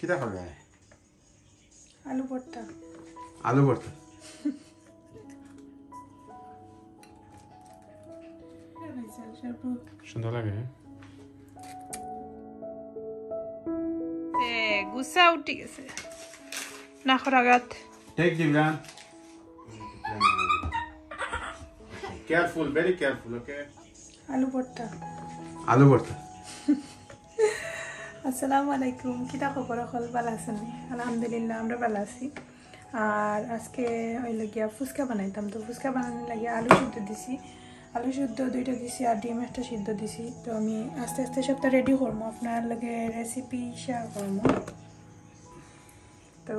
কিটা খাবে আলু ভর্তা সুন্দর লাগে গুসা উঠে গেছে না খরাগাত টেক জিবরান কেয়ারফুল ভেরি কেয়ারফুল ওকে আলু ভর্তা আসসালামু আলাইকুম কিটা খবর হল ভালো আছেন আলহামদুলিল্লাহ আমরা ভালো আছি আর আজকে হইল গিয়া ফুচকা বানাইতাম তো ফুচকা বানানোর লাগে আলু সিদ্ধ দিছি আলু সিদ্ধ দুইটা দিছি আর ডিম একটা সিদ্ধ দিছি তো আমি আস্তে আস্তে সবটা রেডি করবো আপনার লগে রেসিপি শেয়ার করবো তো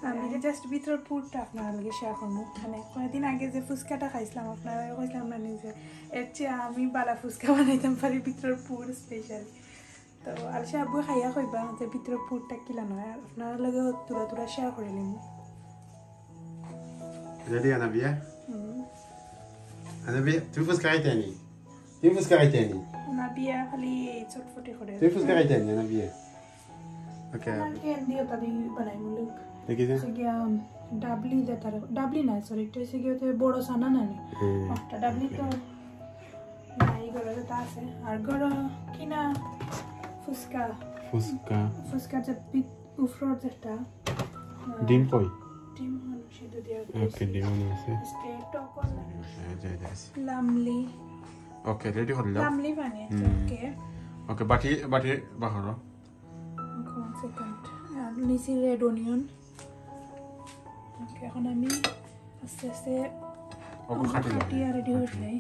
আমি জাস্ট ভিতরের পুরটা আপনার লগে শেয়ার করবো মানে কয়েকদিন আগে যে ফুচকাটা খাইছিলাম আপনারা কইছিলাম না নিজে এর চেয়ে আমি বালা ফুচকা বানাইতাম পারি ভিতরের পুর স্পেশালি তো আলসা আব্বু খাইয়া কইবা যে ভিতরের পুরটা কিলা নয় আর আপনার লগে তুলা শেয়ার করে নিম রেডি আনাবিয়া তুই ফুচকা খাইতে আনি নাবিয়া খালি চটপটি করে তুই ফুচকা খাইতে আনি নাবিয়া ওকে দিও তাদি বানাই মুলুক দেখি যে গিয়া ডাবলি না সরি এটা হচ্ছে গিয়ে বড় সানা না একটা ডাবলি তো নাই গড়ে যেটা আছে আর গড় কিনা ফুচকা যে উফরর যেটা ডিম কই ডিম হলো সিদ্ধ দিয়া ওকে ডিম আছে আজকে টকল যাই লামলি ওকে রেডি হলো লামলি বানিয়েছে ওকে ওকে বাটি বাহর one second আর নিচে রেড অনিয়ন ওকে এখন আমি আস্তে আস্তে ওকে খাটিয়া রেডি হয়ে যাই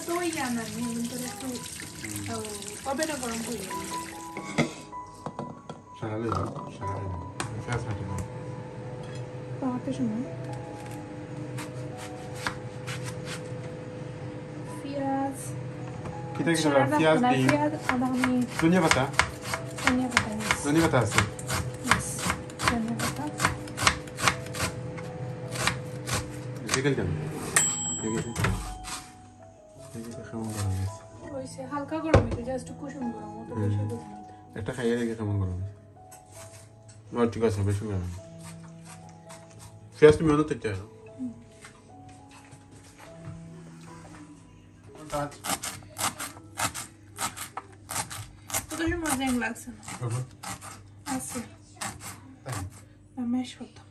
দই আনা কিন্তু একটু ওভেনে গরম করে সারালে ফেস হাঁটে না পাহাড়তে সময় পেঁয়াজ কিটা পেঁয়াজ দি আদা আমি ধনিয়া পাতা আছে ধনিয়া পাতা দেখেন কেন ওইসে হালকা গরম হইছে জাস্ট কুসুম গরম অত বেশি গরম না একটা খাইয়ে দেখে কেমন গরম ঠিক আছে বেশি গরম ফেস্ট মিউনো তেতে হলো কত মজা লাগছে আছে মেশ করতে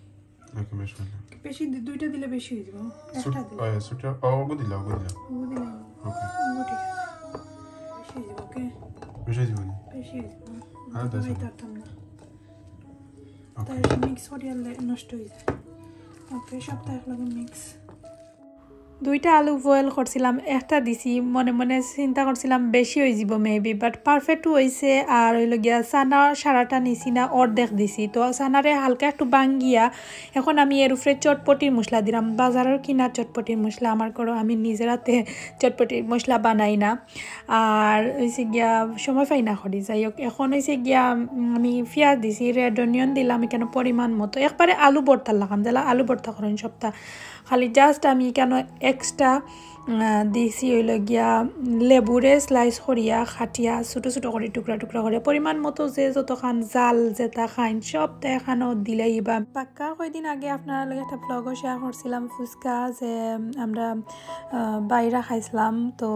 ওকে মেশ করতে বেশি দুইটা দিলে বেশি হয়ে যাবে একটা দিলে সুটা ওগো দিলা ওকে ঠিক আছে বেশি হয়ে যাবে ওকে বেশি দিব বেশি হয়ে যাবে আমি তারতাম না তাই মিক্স করিয়া নষ্ট হয়ে যায় ওকে সবটা একলগে মিক্স দুইটা আলু বয়েল করছিলাম একটা দিছি মনে মনে চিন্তা করছিলাম বেশি হয়ে যাব মেবি বাট পারফেক্ট হয়েছে আর হইল গিয়া চানার সারাটা নিছি না অর্ধেক দিছি তো চানারে হালকা একটু বাঙ্গিয়া এখন আমি এর উপরে চটপটির মশলা দিলাম বাজারের কিনা চটপটির মশলা আমার করো আমি নিজের হাতে চটপটির মশলা বানাই না আর হয়েছে গিয়া সময় পাই না করি যাই হোক এখন হয়েছে গিয়া আমি পেঁয়াজ দিছি রেড অনিয়ন দিলাম এখানে পরিমাণ মতো একবারে আলু ভর্তা লাগাম যারা আলু ভর্তা করেন সপ্তাহ খালি জাস্ট আমি কেন এক্সট্রা দিছি হইল গিয়া লেবুরে স্লাইস করিয়া খাটিয়া ছোটো ছোটো করে টুকরা টুকরা করে পরিমাণ মতো যে যতখান জাল যেটা খাইন সবটা এখানেও দিলেই বা পাক্কা কয়দিন আগে আপনার লগে একটা ব্লগও শেয়ার করছিলাম ফুচকা যে আমরা বাইরে খাইছিলাম তো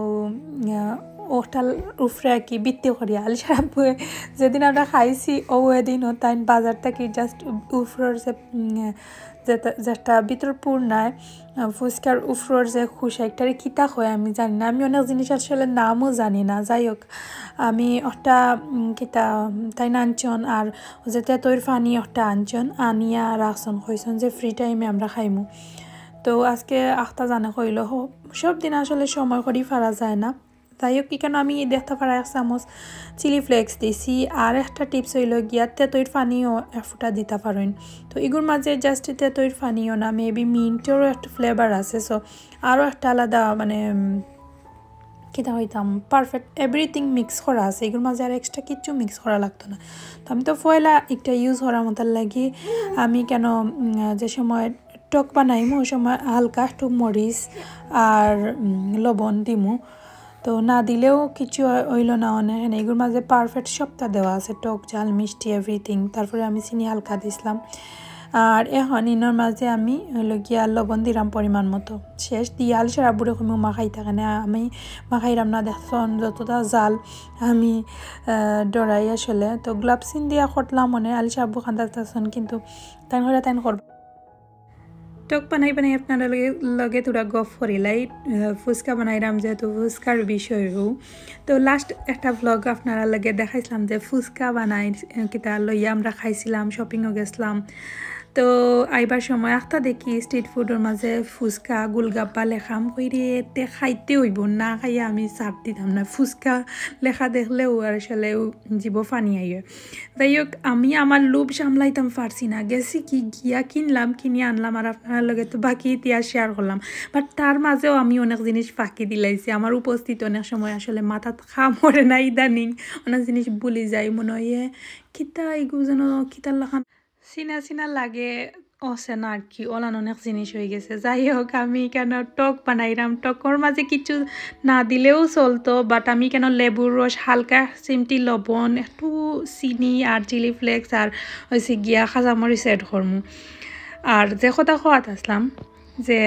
ওটাল উফরে আর কি বৃত্তি করিয়া আলিশার আব্বুয়ে যেদিন আমরা খাইছি ও এদিনও তাই বাজার থেকে জাস্ট উফরের যে যেটা ভিতর পুর নাই ফুচকার উফরের যে খুশা একটারে কিতা হয় আমি জানি না আমি অনেক জিনিস আসলে নামও জানি না যাই হোক আমি ওটা কিতা তাই না আনছন আর যেটা তৈর ফানি ওটা আনছন আনিয়া রাখছন কইছন যে ফ্রি টাইমে আমরা খাইমু তো আজকে আখটা জানা কইল সব দিন আসলে সময় করি ফারা যায় না তাই হোক কেন আমি দেখতে পারা 1 চামচ চিলি ফ্লেক্স দিছি আর একটা টিপস হইল গিয়া তেতইর পানিও ফুটা দিতে পারেন তো এগুলোর মাঝে জাস্ট তেতইর পানিও না মেবি মিন্টেরও একটা ফ্লেভার আছে সো আরও একটা আলাদা মানে কিতা হইতাম পারফেক্ট এভরিথিং মিক্স করা আছে এগুলোর মাঝে আর এক্সট্রা কিচ্ছু মিক্স করা লাগতো না তো আমি তো ফয়লা একটা ইউজ করার মতো লাগি আমি কেন যে সময় টক বানাইমু ওই সময় হালকা একটু মরিচ আর লবণ দিমু তো না দিলেও কিছু হইল না অনেক এগুলোর মাঝে পারফেক্ট সবটা দেওয়া আছে টক ঝাল মিষ্টি এভরিথিং তারপরে আমি চিনি হালকা দিছিলাম আর এখন ইনোর মাঝে আমি হইল গিয়া লবণ দিলাম পরিমাণ মতো শেষ দিয়ে আলিশার আব্বুর এরকম মাখাই থাকে না আমি মাখাইলাম না দেখুন যতটা জাল আমি ডরাই আসলে তো গ্লাভসিন দিয়া করলাম মনে আলিশার আব্বু খান্দাতেছেন কিন্তু তাই করে তাই করব টক বানাই বানাই আপনারা লগে তোরা গফ করিলাই ফুচকা বানাইলাম যেহেতু ফুচকার বিষয় তো লাস্ট একটা ভ্লগ আপনারা লগে দেখাইছিলাম যে ফুচকা বানাই কিতা লইয়া আমরা খাইছিলাম শপিংও গেছিলাম তো আইবার সময় একটা দেখি স্ট্রিট ফুডের মাঝে ফুচকা গোলগাপ্পা লেখাম কইরে তে খাইতে হইব না খাইয়া আমি চাপ দিতাম না ফুচকা লেখা দেখলেও আর আসলে জীব ফানি আইয়ে যাই হোক আমি আমার লোভ সামলাইতাম পারছি না গেছি কি গিয়া কিনলাম কিনে আনলাম আর আপনার লগে তো বাকি ইতিহাস শেয়ার করলাম বাট তার মাঝেও আমি অনেক জিনিস ফাঁকি দিলাইছি আমার উপস্থিত অনেক সময় আসলে মাথাত খা মরে না ইদানিং অনেক জিনিস ভুলি যাই মনে হয় কিতা এগুলো যেন কিতার লাখান চিনা চিনা লাগে আছে না আর কি ওলান অনেক জিনিস হয়ে গেছে যাই হোক আমি কেন টক বানাইলাম টকর মাঝে কিছু না দিলেও চলতো বাট আমি কেন লেবুর রস হালকা চিমটি লবণ একটু চিনি আর চিলি ফ্লেক্স আর হয়েছে গিয়া খাজামরিচ এড করমু আর যে কথা খোয়াত আসলাম যে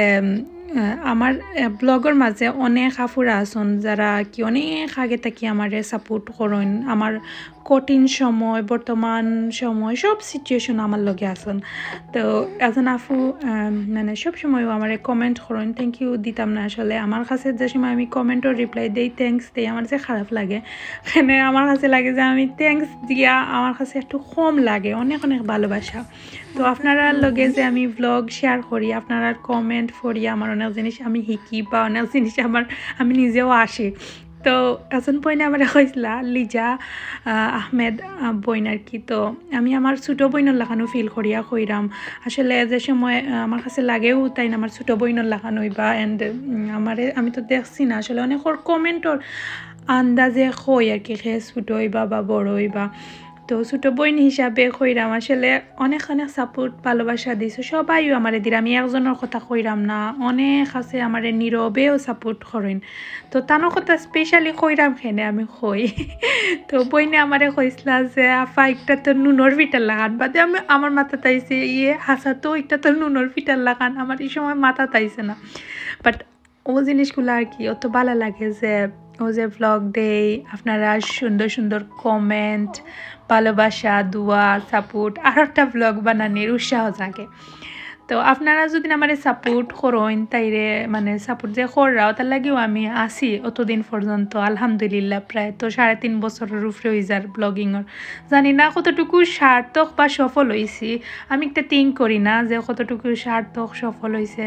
আমার ব্লগের মাঝে অনেক আফুরা আছেন যারা কি অনেক আগে থেকে আমারে সাপোর্ট করেন আমার কঠিন সময় বর্তমান সময় সব সিচুয়েশন আমার লগে আছেন তো এজন আফু মানে সব সময় আমারে কমেন্ট করেন থ্যাংক ইউ দিতাম না আসলে আমার কাছে যে সময় আমি কমেন্টও রিপ্লাই দেই থ্যাঙ্কস দেই আমার যে খারাপ লাগে এখানে আমার কাছে লাগে যে আমি থ্যাঙ্কস দিয়া আমার কাছে একটু কম লাগে অনেক অনেক ভালোবাসা তো আপনারা লগে যে আমি ব্লগ শেয়ার করি আপনারা কমেন্ট করি আমার অনেক জিনিস আমি শিকি বা অনেক জিনিস আমি নিজেও আসি তো এজন বইনে আমার কইসলা লিজা আহমেদ বইন আর কি তো আমি আমার ছোটো বইনের লাগানো ফিল করিয়া কইরাম আসলে যে সময় আমার কাছে লাগেও তাই না আমার ছোটো বইনের লাগানো হইবা অ্যান্ড আমি তো দেখছি না আসলে অনেক কমেন্টর আন্দাজে কই আর কি খেয়ে ছোটো হইবা বা বড় হইবা তো ছোটো বইন হিসাবে কইরাম আসলে অনেক অনেক সাপোর্ট ভালোবাসা দিছো সবাইও আমারে দিরা আমি একজনের কথা কইরাম না অনেক আছে আমারে নীরবেও সাপোর্ট করেন তো তানোর কথা স্পেশালি কইরাম খেনে আমি কই তো বইনে আমারে কইসলা যে আফা একটা তো নুনর পিঠার লাগান বাদে আমি আমার মাথা তাইছে হাসা তো একটা তো নুনর পিঠার লাগান আমার এই সময় মাথা তাইছে না বাট ও জিনিসগুলো আর কি অত ভালো লাগে যে ও যে ভ্লগ দেই আপনারা সুন্দর সুন্দর কমেন্ট ভালোবাসা দোয়া সাপোর্ট আর একটা ভ্লগ বানানোর উৎসাহ জাগে তো আপনারা যদি আমার সাপোর্ট করেন তাইরে মানে সাপোর্ট যে কররাও তার লাগেও আমি আসি অতদিন পর্যন্ত আলহামদুলিল্লাহ প্রায় তো 3.5 বছরের উপরে হয়ে যার ব্লগিংয়ের জানি না কতটুকু সার্থক বা সফল হয়েছি আমি একটা থিঙ্ক করি না যে কতটুকু সার্থক সফল হয়েছে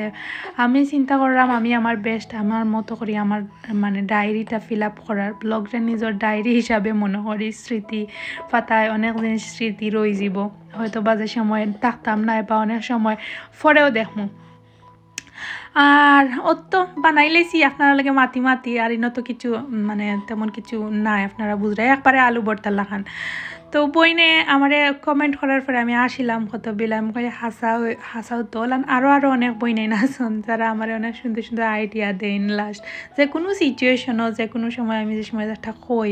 আমি চিন্তা করলাম আমি আমার বেস্ট আমার মতো করি আমার মানে ডায়েরিটা ফিল আপ করার ব্লগটা নিজের ডায়েরি হিসাবে মনে করি স্মৃতি পাতায় অনেক জিনিস স্মৃতি রয়ে যাব হয়তো বাজে সময় থাকতাম না বা অনেক সময় পরেও দেখমু আর অত বানাইলেছি আপনারা লাগে মাতি আর ইনো তো কিছু মানে তেমন কিছু নাই আপনারা বুঝরাই একবারে আলু ভর্তা লাখান তো বইনে আমারে কমেন্ট করার পরে আমি আসিলাম কত বিলাম করে হাসাও তোলান আরও অনেক বইনে নাচন যারা আমার অনেক সুন্দর সুন্দর আইডিয়া দেন লাস্ট যে কোনো সিচুয়েশনও যে কোনো সময় আমি যে সময় একটা কই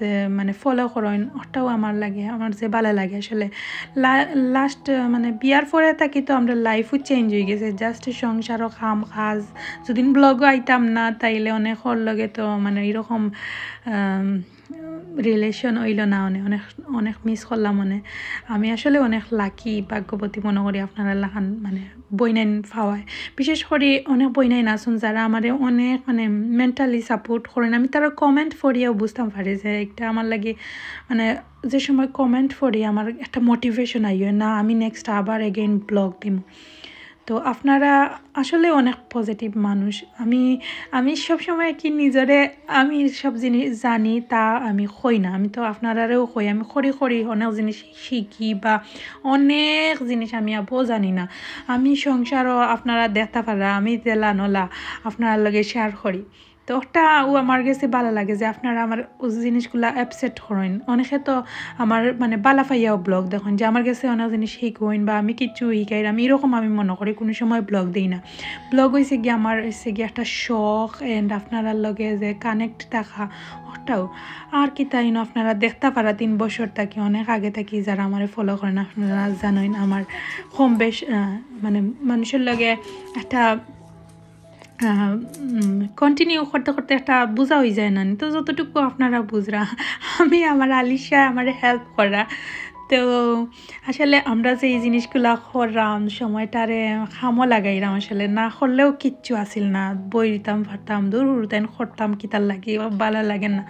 যে মানে ফলো করেন ওটাও আমার লাগে আমার যে ভালো লাগে আসলে লাস্ট মানে বিয়ার পরে থাকি তো আমরা লাইফও চেঞ্জ হয়ে গেছে জাস্ট সংসারও খাম কাজ যদি ব্লগও আইতাম না তাইলে অনেক ওর লগে তো মানে এরকম রিলেশন হইল না অনেক অনেক মিস করলাম আমি আসলে অনেক লাকি ভাগ্যবতী মনে করি আপনারা লাখান মানে বইনাইন পাওয়ায় বিশেষ করে অনেক বইনাইন আসুন যারা আমার অনেক মানে মেন্টালি সাপোর্ট করেন আমি তারা কমেন্ট পড়িয়াও বুঝতাম পারি যে একটা আমার লাগে মানে যে সময় কমেন্ট পড়ি আমার একটা মোটিভেশন আইয় না আমি নেক্সট আবার এগেইন ব্লগ দিম তো আপনারা আসলে অনেক পজিটিভ মানুষ আমি সব সময় কি নিজরে আমি সব জিনিস জানি তা আমি কই না আমি তো আপনারাও কই আমি খড়ি অনেক জিনিস শিখি বা অনেক জিনিস আমি আবও জানি না আমি সংসারও আপনারা দেখতে পারা আমি জেলা নলা আপনার লগে শেয়ার করি তো ওটা ও আমার কাছে ভালো লাগে যে আপনারা আমার ওই জিনিসগুলো অ্যাপসেট করেন অনেকে তো আমার মানে বালা ফাইয়াও ব্লগ দেখুন যে আমার কাছে অনেক জিনিস শিখুন বা আমি কিচ্ছু শিখাই আমি এরকম আমি মনে করি কোনো সময় ব্লগ দিই না ব্লগ হয়েছে গিয়ে আমার হয়েছে গিয়ে একটা শখ অ্যান্ড আপনারা লগে যে কানেক্ট থাকা ওটাও আর কি তাই না আপনারা দেখতে পারা 3 বছর থাকি অনেক আগে থাকি যারা আমার ফলো করেন আপনারা জানেন আমার কম বেশ মানে মানুষের লগে একটা কন্টিনিউ করতে করতে একটা বোঝা হয়ে যায় না তো যতটুকু আপনারা বুঝরা আমি আমার আলিশা আমার হেল্প করা তো আসলে আমরা যে এই জিনিসগুলা করলাম সময়টারে খামো লাগাইলাম আসলে না করলেও কিচ্ছু আসিল না বই দিতাম ফারতাম দূর উড়তাম করতাম কিতার লাগে ভালো লাগে না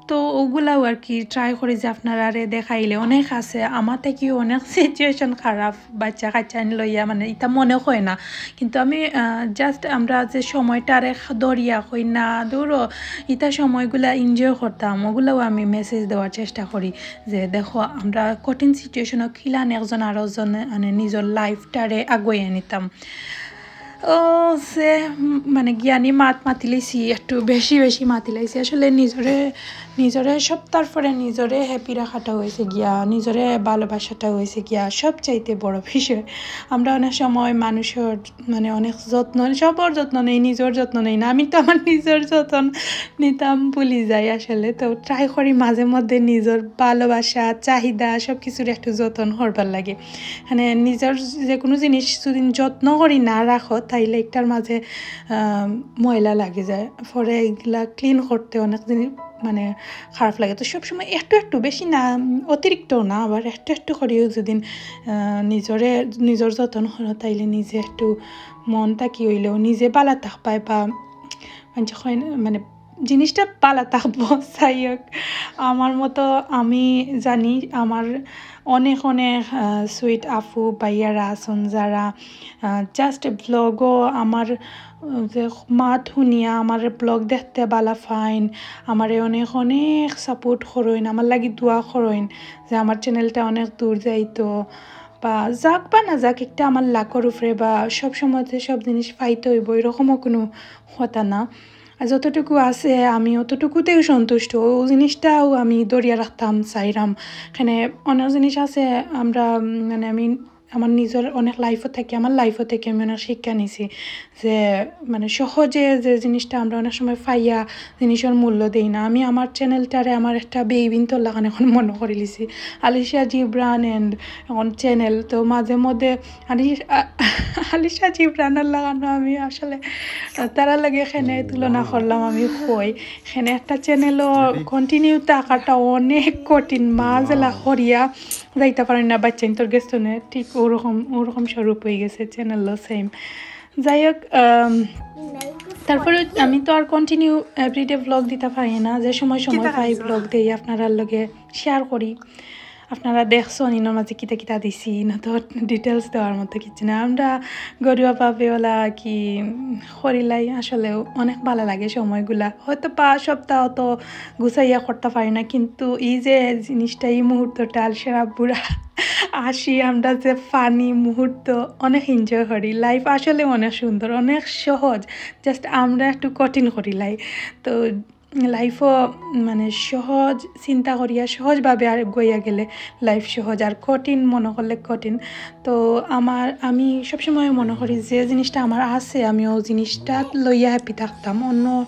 তো ওগুলাও আর কি ট্রাই করি যে আপনারা দেখাইলে অনেক আছে আমার থেকেও অনেক সিচুয়েশন খারাপ বাচ্চা কাচ্চা লইয়া মানে এটা মনে হয় না কিন্তু আমি জাস্ট আমরা যে সময়টারে দরিয়া হই না দূরও এটা সময়গুলা এনজয় করতাম ওগুলাও আমি মেসেজ দেওয়ার চেষ্টা করি যে দেখো আমরা কঠিন সিচুয়েশনও খিলান একজন আরেকজন মানে নিজের লাইফটারে আগুয়ে নিতাম ও সে মানে জ্ঞানী মাতি লাইছি একটু বেশি মাতি লাইছি আসলে নিজরে সব তারপরে নিজরে হ্যাপি রাখাটা হয়েছে গিয়া নিজরে ভালোবাসাটা হয়েছে গিয়া সব চাইতে বড় বিষয় আমরা অনেক সময় মানুষের মানে অনেক যত্ন সবর যত্ন নেই নিজের যত্ন নেই না আমি তো আমার নিজের যত্ন নিতাম ভুলি যাই আসলে তো ট্রাই করি মাঝে মধ্যে নিজের ভালোবাসা চাহিদা সব কিছুর একটু যত্ন করবার লাগে মানে নিজের যে কোনো জিনিস যদি যত্ন করি না রাখো তাইলে একটার মাঝে ময়লা লাগে যায় পরে এগুলা ক্লিন করতে অনেক জিনিস মানে খারাপ লাগে তো সবসময় একটু বেশি না অতিরিক্ত না আবার একটু করেও যদি নিজের যত্ন করো তাইলে নিজে একটু মনটা কি হইলেও নিজে বালা থাক পায় বা মানে জিনিসটা পালা থাকবো যাই হোক আমার মতো আমি জানি আমার অনেক সুইট আপু ভাইয়ারা আছেন যারা জাস্ট ব্লগও আমার যে মাত শুনিয়া আমার ব্লগ দেখতে বালা ফাইন আমার অনেক সাপোর্ট করেন আমার লাগি দোয়া করেন যে আমার চ্যানেলটা অনেক দূর যাইতো বা যাক বা না যাক একটা আমার লাখর উপরে বা সব সময়তে সব জিনিস পাইতে হইব এরকমও কোনো কথা না আর যতটুকু আছে আমি অতটুকুতেও সন্তুষ্ট ও জিনিসটাও আমি দরিয়া রাখতাম চাইরাম এখানে অনেক জিনিস আছে আমরা মানে আমি আমার নিজের অনেক লাইফও থেকে আমার লাইফও থেকে আমি অনেক শিক্ষা নিছি যে মানে সহজে যে জিনিসটা আমরা অনেক সময় পাইয়া জিনিসের মূল্য দিই না আমি আমার চ্যানেলটারে আমার একটা বেইবিন তো লাগান এখন মনে করে লিছি আলিশা জিব্রান অ্যান্ড এখন চ্যানেল তো মাঝে মধ্যে আলিশা জিব্রানের লাগানো আমি আসলে তারা লাগে এখানে তুলনা করলাম আমি হই এখানে একটা চ্যানেলও কন্টিনিউ থাকাটা অনেক কঠিন মাঝেলা হরিয়া যাইতে পারেন না বাচ্চা তোর গেছো না ঠিক ওরকম স্বরূপ হয়ে গেছে চ্যানেলও সেম যাই হোক তারপরে আমি তো আর কন্টিনিউ এভরিডে ব্লগ দিতে পারি না যে সময় পাই ব্লগ দিই আপনার লগে শেয়ার করি আপনারা দেখছেন ইনোর মাঝে কিতা দিছি না তো ডিটেলস দেওয়ার মতো কিছু না আমরা গরিবা পাবেওয়ালা কি করিলাই আসলে অনেক ভালো লাগে সময়গুলা হয়তো 5 সপ্তাহ তো গুছাইয়া করতে পারি না কিন্তু এই যে জিনিসটা এই মুহূর্তটা আলসেরা বুড়া আসি আমরা যে ফানি মুহূর্ত অনেক এনজয় করি লাইফ আসলে অনেক সুন্দর অনেক সহজ জাস্ট আমরা একটু কঠিন করি তো লাইফও মানে সহজ চিন্তা করিয়া সহজভাবে আর গইয়া গেলে লাইফ সহজ আর কঠিন মনে করলে কঠিন তো আমি সবসময় মনে করি যে জিনিসটা আমার আছে আমি ও জিনিসটা লইয়া হ্যাপি থাকতাম অন্য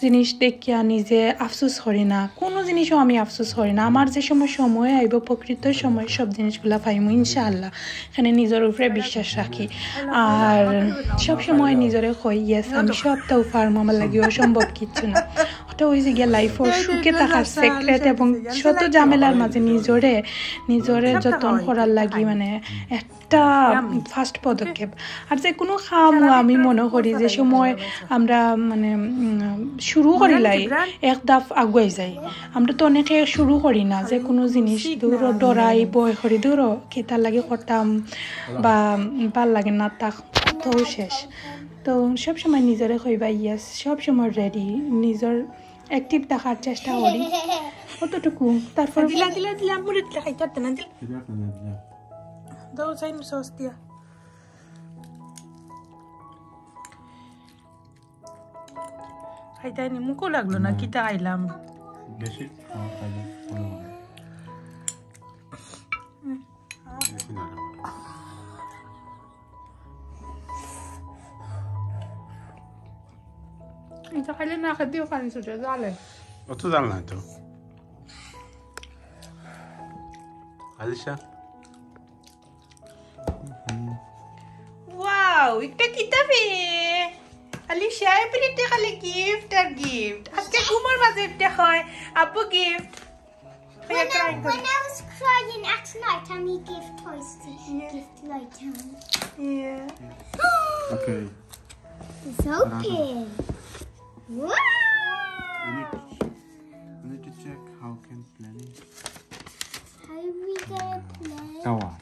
জিনিস দেখিয়া নিজে আফসোস করি না কোনো জিনিসও আমি আফসোস করি না আমার যে সময় আইব প্রকৃত সময় সব জিনিসগুলা পাইমু ইনশাআল্লাহ এখানে নিজের উপরে বিশ্বাস রাখি আর সব সময় নিজরে কই ইয়েস আমি সবটাও পারবো আমার লাগে অসম্ভব কিছু না ওটা হয়েছে গিয়া লাইফও সুখে থাকার সিক্রেট এবং শত ঝামেলার মাঝে নিজরে যত্ন করার লাগি মানে একটা ফার্স্ট পদক্ষেপ আর যে কোনো কামও আমি মনে করি যে সময় আমরা মানে শুরু করিলাই এক দাফ আগুয়াই যাই আমরা তো অনেকে শুরু করি না যে কোনো জিনিস দূর ডরাই বয় করি দূর কেতার লাগে করতাম বা ভাল লাগে না তাক তো শেষ তো সব সময় নিজরে কইবা ইয়েস সব সময় রেডি নিজর অ্যাক্টিভ থাকার চেষ্টা করি অতটুকু তারপর দিলা দিলা দিলা মুড়ি দিলা খাইতে না দিল দাও চাই সস দিয়া খাইতে নি মুখও লাগলো না কিটা খাইলাম বেশি খাইলে এটা খাইলে না খেতেও পানি ছুটে জালে অত জাল নাই তো আলিশা ওয়াও এটা কিতাবে আলিশা এপিরিতে খালি গিফট আর গিফট আজকে ঘুমার মাঝে এটা হয় আপু gift When I was crying at night, I need gift toys to gift night time. Yeah. Okay. It's open. Wow! We need to check how can planning. How are we gonna play? Tower.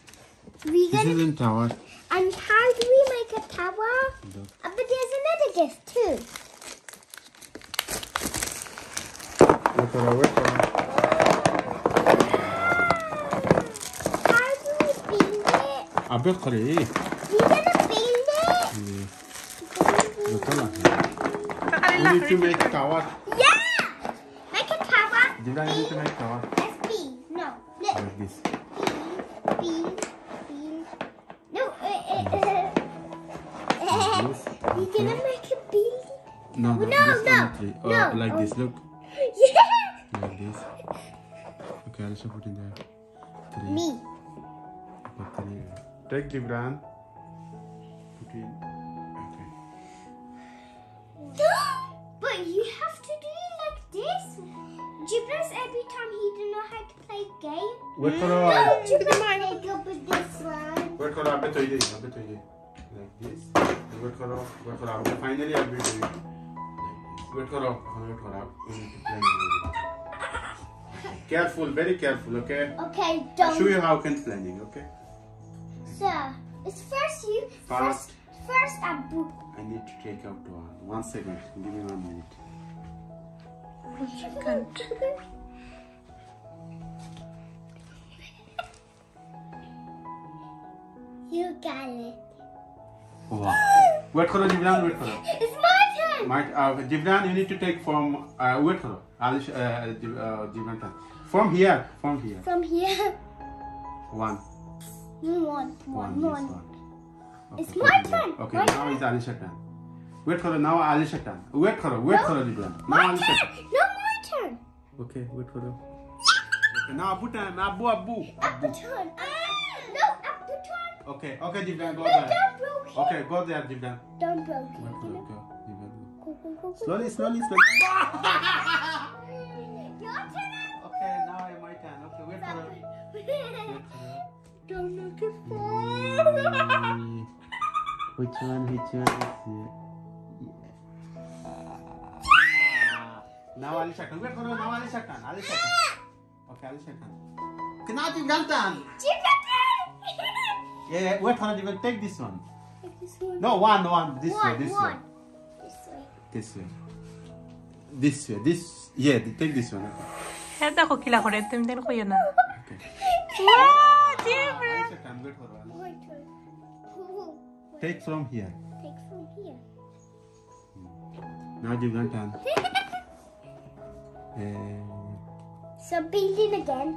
We This gonna isn't tower. and how do we make a tower? But there's another gift too. Wait for How do we build it? अबे करे We gonna build it? बता We need to make a tower. Yeah! Make a tower. Did I need to make a tower? SB. No. Look. Like this. B. No. This. We gonna make a building. No, No, this no, only three. no. Like this. Look. Yeah. Like this. Okay, I'll show put in there. Three. Me. Put three. Take the brand. Put in. Okay. But you have to do it like this. Jibras every time he don't know how to play game. Wait for No, a. Jibras play good with this one. Wait for a bit. Like this. Wait for a. Finally, I'll be doing. Wait for a. We need to plan. Careful, very careful. Okay. Okay, I'll show don't. you how can planning. Okay. So, it's first you. First. First Abu. I need to take out one. 1 second. Give me 1 minute. You got it. Wow. Wait for a Jibran. Wait for a. It's my turn. Jibran, you need to take from. Wait for a. Jibran. From here. From here. 1. One. Yes, 1. Okay, It's my turn. Okay, My now turn. it's Alisha turn. Wait for a. Now Alisha turn. Wait for a. Jibran. Now My Alisha turn. No, my turn. Okay, wait for a. Okay, now Abu turn. Abu. Abu turn. No, Abu turn. Okay, Jibran, go No, there. don't broke it. Okay, go there, Jibran. Don't broke Wait for it. a. Go. Jibran, go. Go. Slowly. Your turn. Okay, now my turn. Okay, wait for a. Don't make it fall. Which one is now Alisha turn. Wait for a. Now Alisha turn. Okay, Alisha turn. Okay, now Jibran turn. Yeah, wait for a. Jibran, take this one. Take this one. No, one. This way. This way. Yeah, take this one. Okay. হ্যাঁ দেখো কিলা করে তুমি দেন কইও না Okay. Wow zebra Alisha turn. Wait for a. My turn. Take from here. Take from here. Now Jibran turn. So building again.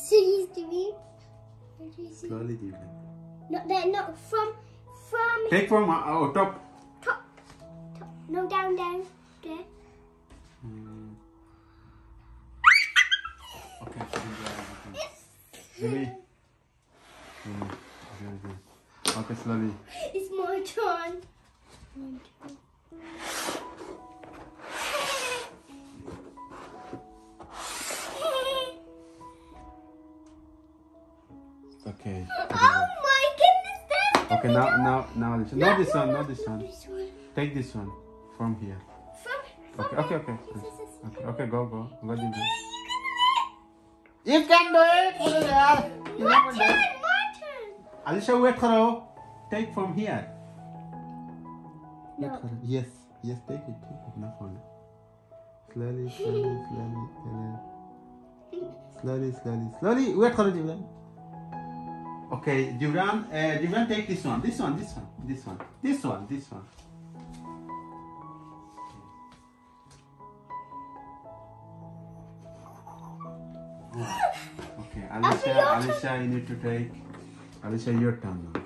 So he's doing. Where do you see? Slowly, Jibran. No, they're not from Take from top. top. No, down. There. Okay. Jimmy. Okay, slowly. It's my turn. Okay. Oh my goodness, that's Okay, now this one. Not this one. this one. Take this one from here. From Okay. Yes. Okay, go, Jimmy. You can do it. My turn. Alisha, wait for her. take from here. No. Yes, yes, take it, no problem. Slowly, slowly, slowly, slowly, slowly, slowly. Wait for Jibran. Okay, Jibran, take this one, this one, this one, this one, this one, this one. Okay, Alicia, you need to take. Alicia, your turn now.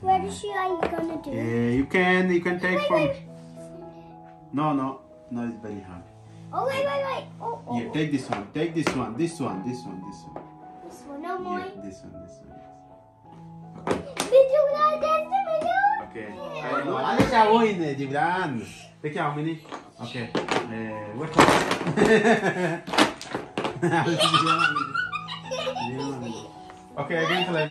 Where is she? Are you gonna do? You can take from. No, it's very hard. Oh wait. Oh. Yeah, take this one, this one. This one, no more. Yeah, this one. Okay. Alicia win, Jibran. Take how many? Okay. What? Okay, again.